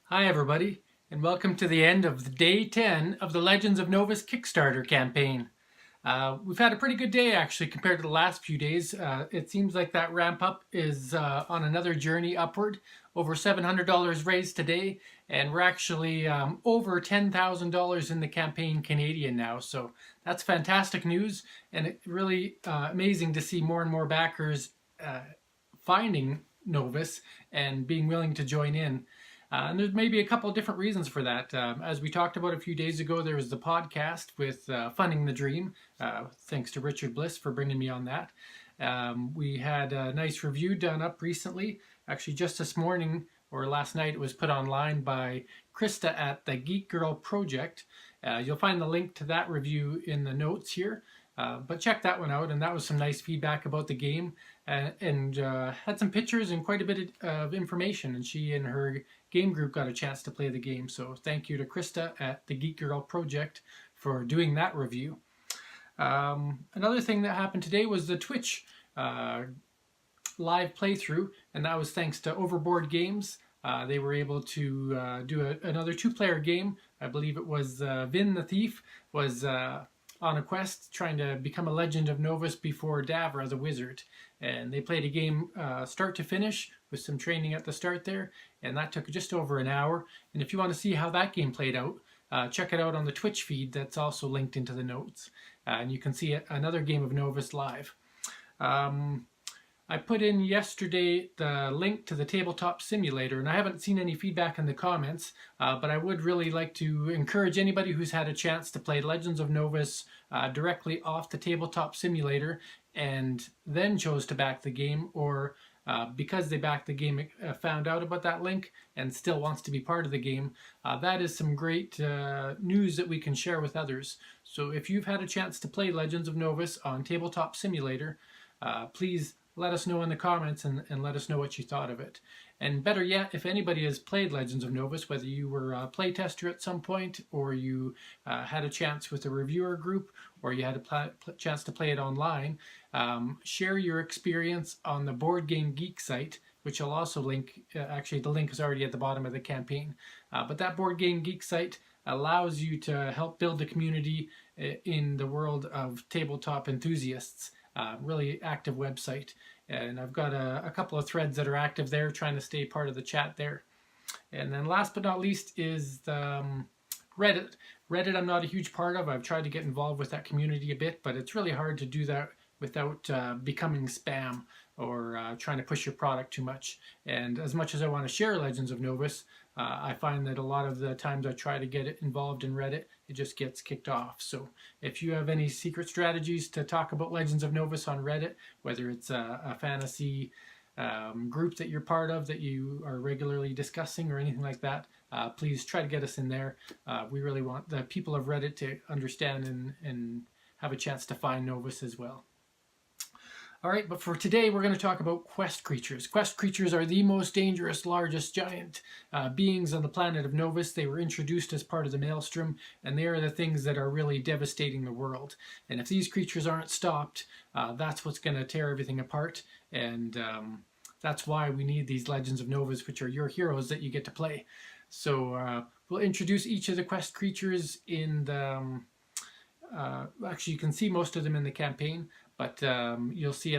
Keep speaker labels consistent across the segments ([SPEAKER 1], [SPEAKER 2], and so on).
[SPEAKER 1] Hi everybody, and welcome to the end of the day 10 of the Legends of Novus Kickstarter campaign. We've had a pretty good day actually compared to the last few days. It seems like that ramp up is on another journey upward. Over $700 raised today, and we're actually over $10,000 in the campaign Canadian now. So that's fantastic news, and it really amazing to see more and more backers finding Novus and being willing to join in. And there's maybe a couple of different reasons for that. As we talked about a few days ago, there was the podcast with Funding the Dream. Thanks to Richard Bliss for bringing me on that. We had a nice review done up recently. Actually, just this morning or last night, it was put online by Krista at the Geek Girl Project. You'll find the link to that review in the notes here. But check that one out, and that was some nice feedback about the game, and had some pictures and quite a bit of information, and she and her game group got a chance to play the game. So thank you to Krista at the Geek Girl Project for doing that review. Another thing that happened today was the Twitch live playthrough, and that was thanks to Overboard Games. They were able to do another two-player game. I believe it was Vin the Thief was on a quest trying to become a Legend of Novus before Davra the Wizard. And they played a game start to finish with some training at the start there, and that took just over an hour. And if you want to see how that game played out, check it out on the Twitch feed that's also linked into the notes. And you can see another game of Novus live. I put in yesterday the link to the tabletop simulator, and I haven't seen any feedback in the comments, but I would really like to encourage anybody who's had a chance to play Legends of Novus directly off the tabletop simulator and then chose to back the game, or because they backed the game found out about that link and still wants to be part of the game. That is some great news that we can share with others. So if you've had a chance to play Legends of Novus on tabletop simulator, please let us know in the comments and let us know what you thought of it. And better yet, if anybody has played Legends of Novus, whether you were a playtester at some point, or you had a chance with a reviewer group, or you had a chance to play it online, share your experience on the Board Game Geek site, which I'll also link. Actually, the link is already at the bottom of the campaign. But that Board Game Geek site allows you to help build a community in the world of tabletop enthusiasts. Really active website, and I've got a couple of threads that are active there, trying to stay part of the chat there. And then last but not least is the Reddit. Reddit I'm not a huge part of. I've tried to get involved with that community a bit, but it's really hard to do that without becoming spam or trying to push your product too much. And as much as I want to share Legends of Novus, I find that a lot of the times I try to get it involved in Reddit, it just gets kicked off. So if you have any secret strategies to talk about Legends of Novus on Reddit, whether it's a fantasy group that you're part of that you are regularly discussing or anything like that, please try to get us in there. We really want the people of Reddit to understand and have a chance to find Novus as well. All right, but for today, we're going to talk about quest creatures. Quest creatures are the most dangerous, largest giant beings on the planet of Novus. They were introduced as part of the Maelstrom, and they are the things that are really devastating the world. And if these creatures aren't stopped, that's what's going to tear everything apart. And that's why we need these Legends of Novus, which are your heroes that you get to play. So we'll introduce each of the quest creatures in the... actually, you can see most of them in the campaign, but you'll see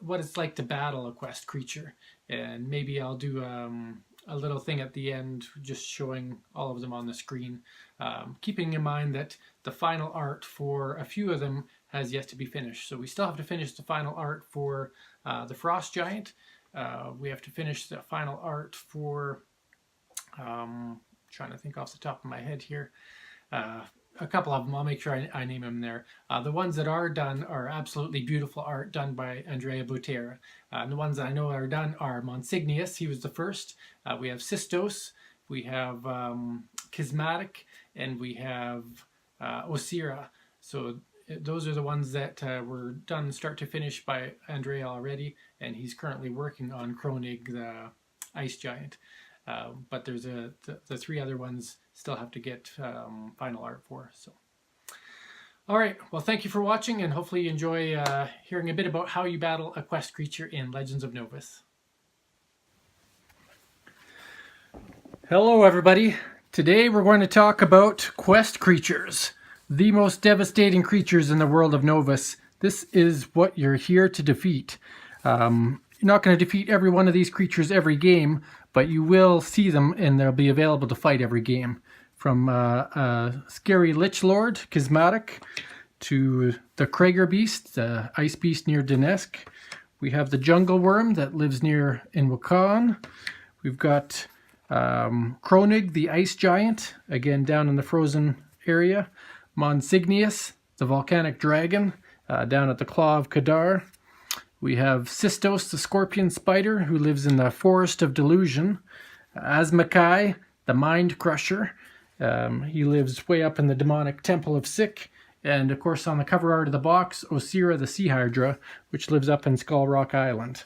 [SPEAKER 1] what it's like to battle a quest creature, and maybe I'll do a little thing at the end just showing all of them on the screen, keeping in mind that the final art for a few of them has yet to be finished. So we still have to finish the final art for the Frost Giant. We have to finish the final art for trying to think off the top of my head here. A couple of them, I'll make sure I name them there. The ones that are done are absolutely beautiful art done by Andrea Butera. The ones that I know are done are Monsignius, he was the first. We have Sistos, we have Schismatic, and we have Osira. So those are the ones that were done start to finish by Andrea already, and he's currently working on Kronig, the ice giant. But there's the three other ones still have to get final art for. So, all right. Well, thank you for watching, and hopefully you enjoy hearing a bit about how you battle a quest creature in Legends of Novus. Hello everybody. Today we're going to talk about quest creatures, the most devastating creatures in the world of Novus. This is what you're here to defeat. You're not going to defeat every one of these creatures every game, but you will see them and they'll be available to fight every game. From Scary Lich Lord, Kismatic, to the Krager Beast, the Ice Beast near Donetsk. We have the Jungle Worm that lives near in Wakan. We've got Kronig, the Ice Giant, again down in the frozen area. Monsignius, the Volcanic Dragon, down at the Claw of Kadar. We have Sistos, the Scorpion Spider, who lives in the Forest of Delusion. Asmakai, the Mind Crusher. He lives way up in the demonic Temple of Sik. And of course on the cover art of the box, Osira, the Sea Hydra, which lives up in Skull Rock Island.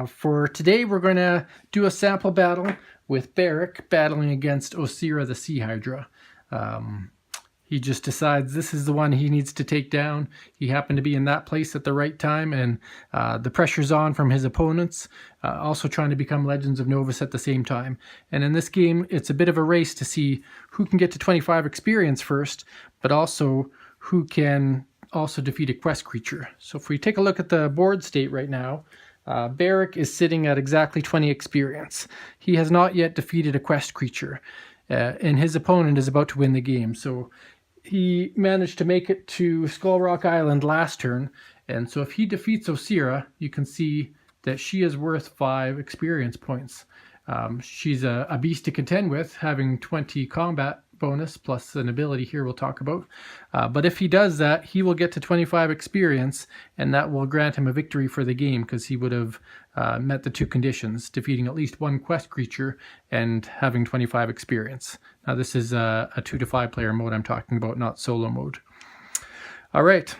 [SPEAKER 1] For today, we're going to do a sample battle with Barrick battling against Osira the Sea Hydra. He just decides this is the one he needs to take down. He happened to be in that place at the right time, and the pressure's on from his opponents, also trying to become Legends of Novus at the same time. And in this game, it's a bit of a race to see who can get to 25 experience first, but also who can also defeat a quest creature. So if we take a look at the board state right now, Barrick is sitting at exactly 20 experience. He has not yet defeated a quest creature, and his opponent is about to win the game. So he managed to make it to Skull Rock Island last turn, and so if he defeats Osira, you can see that she is worth 5 experience points. She's a beast to contend with, having 20 combat bonus plus an ability here we'll talk about. But if he does that, he will get to 25 experience, and that will grant him a victory for the game because he would have met the 2 conditions, defeating at least 1 quest creature and having 25 experience. Now this is a 2 to 5 player mode I'm talking about, not solo mode. All right,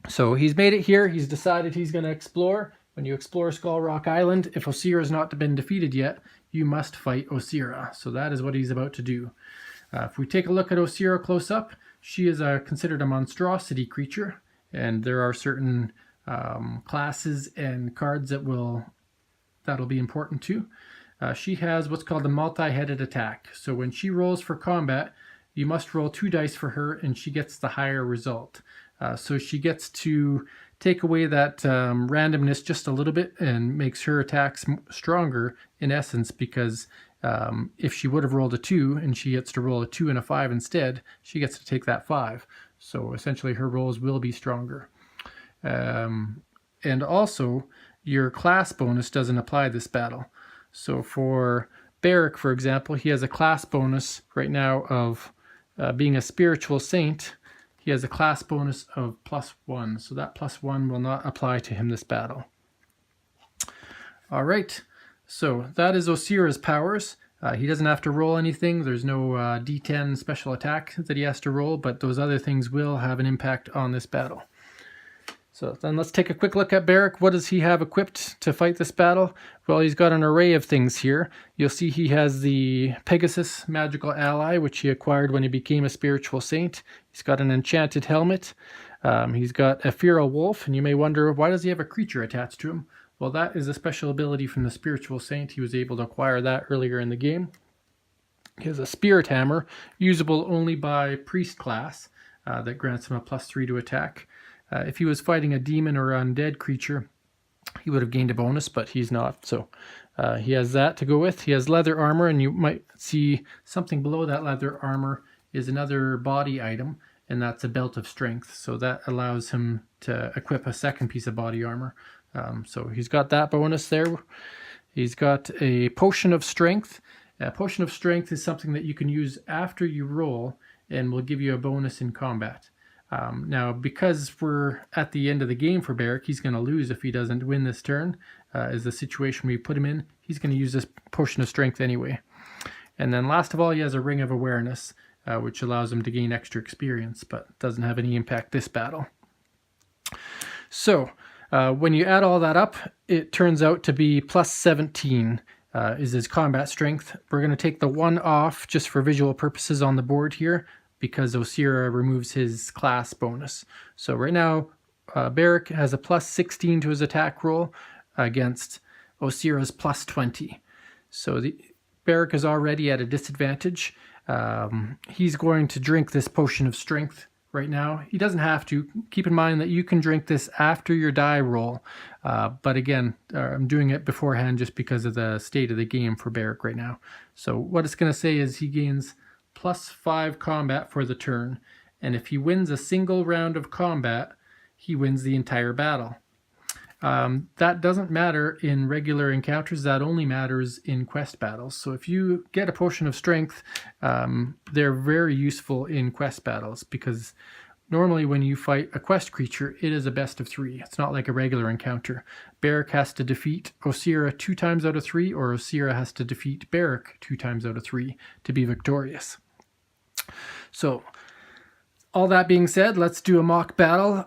[SPEAKER 1] so he's made it here. He's decided he's going to explore. When you explore Skull Rock Island, if Osira has not been defeated yet, you must fight Osira. So that is what he's about to do. If we take a look at Osira close up, she is considered a monstrosity creature, and there are certain classes and cards that'll be important too. She has what's called a multi-headed attack. So when she rolls for combat, you must roll 2 dice for her, and she gets the higher result. So she gets to take away that randomness just a little bit and makes her attacks stronger in essence, because if she would have rolled a 2 and she gets to roll a 2 and a 5 instead, she gets to take that 5. So essentially her rolls will be stronger. And also your class bonus doesn't apply this battle. So for Barrick, for example, he has a class bonus right now of being a spiritual saint. He has a class bonus of +1. So that +1 will not apply to him this battle. All right. So that is Osira's powers. He doesn't have to roll anything. There's no D10 special attack that he has to roll, but those other things will have an impact on this battle. So then let's take a quick look at Barrick. What does he have equipped to fight this battle? Well, he's got an array of things here. You'll see he has the Pegasus magical ally, which he acquired when he became a spiritual saint. He's got an enchanted helmet. He's got a feral wolf, and you may wonder, why does he have a creature attached to him? Well, that is a special ability from the spiritual saint. He was able to acquire that earlier in the game. He has a spirit hammer, usable only by priest class, that grants him a +3 to attack. If he was fighting a demon or undead creature, he would have gained a bonus, but he's not. So he has that to go with. He has leather armor, and you might see something below that leather armor is another body item, and that's a belt of strength. So that allows him to equip a second piece of body armor. So he's got that bonus there. He's got a potion of strength. A potion of strength is something that you can use after you roll and will give you a bonus in combat. Now, because we're at the end of the game for Barrick, he's going to lose if he doesn't win this turn. Is the situation we put him in. He's going to use this potion of strength anyway. And then last of all, he has a ring of awareness, which allows him to gain extra experience, but doesn't have any impact this battle. So when you add all that up, it turns out to be +17 is his combat strength. We're going to take the 1 off just for visual purposes on the board here, because Osira removes his class bonus. So right now, Barrick has a +16 to his attack roll against Osira's +20. So Beric is already at a disadvantage. He's going to drink this potion of strength right now. He doesn't have to. Keep in mind that you can drink this after your die roll. But again, I'm doing it beforehand just because of the state of the game for Beric right now. So what it's going to say is he gains +5 combat for the turn. And if he wins a single round of combat, he wins the entire battle. That doesn't matter in regular encounters, that only matters in quest battles. So if you get a potion of strength, they're very useful in quest battles, because normally when you fight a quest creature, it is a best of 3. It's not like a regular encounter. Beric has to defeat Osira 2 times out of 3, or Osira has to defeat Beric 2 times out of 3 to be victorious. So all that being said, let's do a mock battle.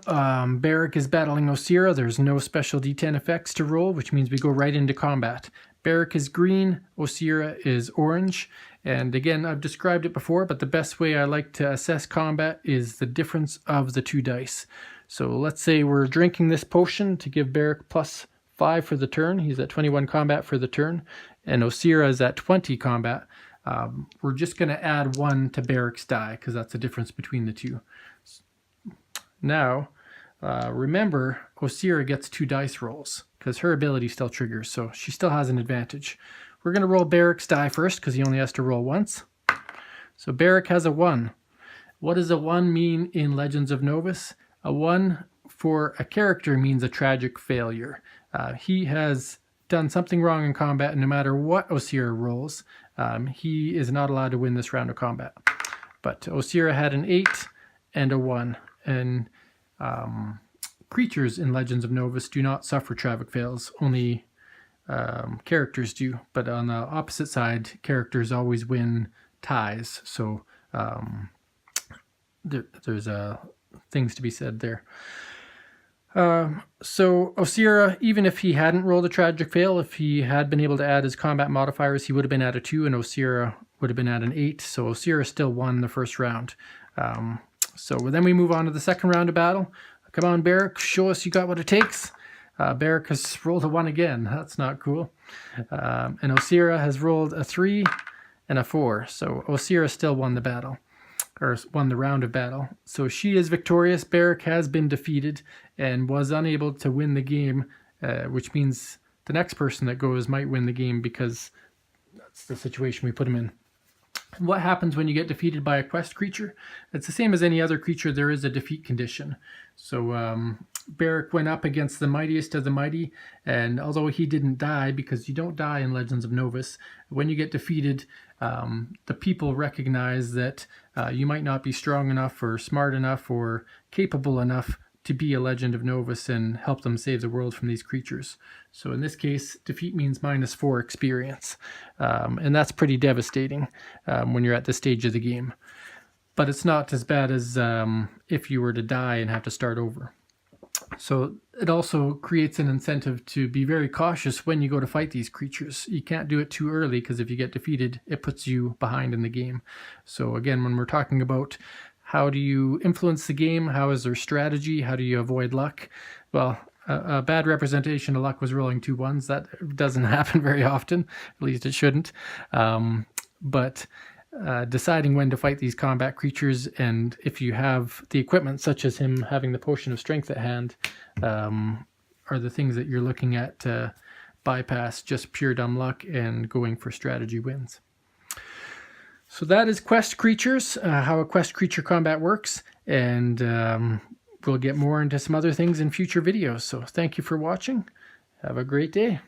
[SPEAKER 1] Beric is battling Osira. There's no special D10 effects to roll, which means we go right into combat. Beric is green, Osira is orange. And again, I've described it before, but the best way I like to assess combat is the difference of the 2 dice. So let's say we're drinking this potion to give Beric +5 for the turn. He's at 21 combat for the turn, and Osira is at 20 combat. We're just going to add 1 to Beric's die, because that's the difference between the 2. Now, remember, Osira gets 2 dice rolls, because her ability still triggers, so she still has an advantage. We're going to roll Beric's die first, because he only has to roll once. So Beric has a 1. What does a 1 mean in Legends of Novus? A 1 for a character means a tragic failure. He has done something wrong in combat, and no matter what Osira rolls, he is not allowed to win this round of combat. But Osira had an 8 and a 1, and creatures in Legends of Novus do not suffer tragic fails, only characters do. But on the opposite side, characters always win ties, so there's things to be said there. So Osira, even if he hadn't rolled a tragic fail, if he had been able to add his combat modifiers, he would have been at a 2, and Osira would have been at an 8. So Osira still won the first round. So then we move on to the second round of battle. Come on, Beric, show us you got what it takes. Beric has rolled a 1 again. That's not cool. And Osira has rolled a 3 and a 4. So Osira still won the battle, or won the round of battle. So she is victorious. Beric has been defeated and was unable to win the game, which means the next person that goes might win the game, because that's the situation we put him in. What happens when you get defeated by a quest creature? It's the same as any other creature. There is a defeat condition. So Beric went up against the mightiest of the mighty, and although he didn't die, because you don't die in Legends of Novus, when you get defeated, the people recognize that you might not be strong enough or smart enough or capable enough to be a Legend of Novus and help them save the world from these creatures. So in this case, defeat means -4 experience. And that's pretty devastating when you're at this stage of the game. But it's not as bad as if you were to die and have to start over. So it also creates an incentive to be very cautious when you go to fight these creatures. You can't do it too early, because if you get defeated, it puts you behind in the game. So again, when we're talking about how do you influence the game, how is there strategy, how do you avoid luck? Well, a bad representation of luck was rolling 2 1s. That doesn't happen very often, at least it shouldn't. But deciding when to fight these combat creatures, and if you have the equipment, such as him having the potion of strength at hand, are the things that you're looking at to bypass just pure dumb luck and going for strategy wins. So that is quest creatures, how a quest creature combat works, and we'll get more into some other things in future videos. So thank you for watching. Have a great day.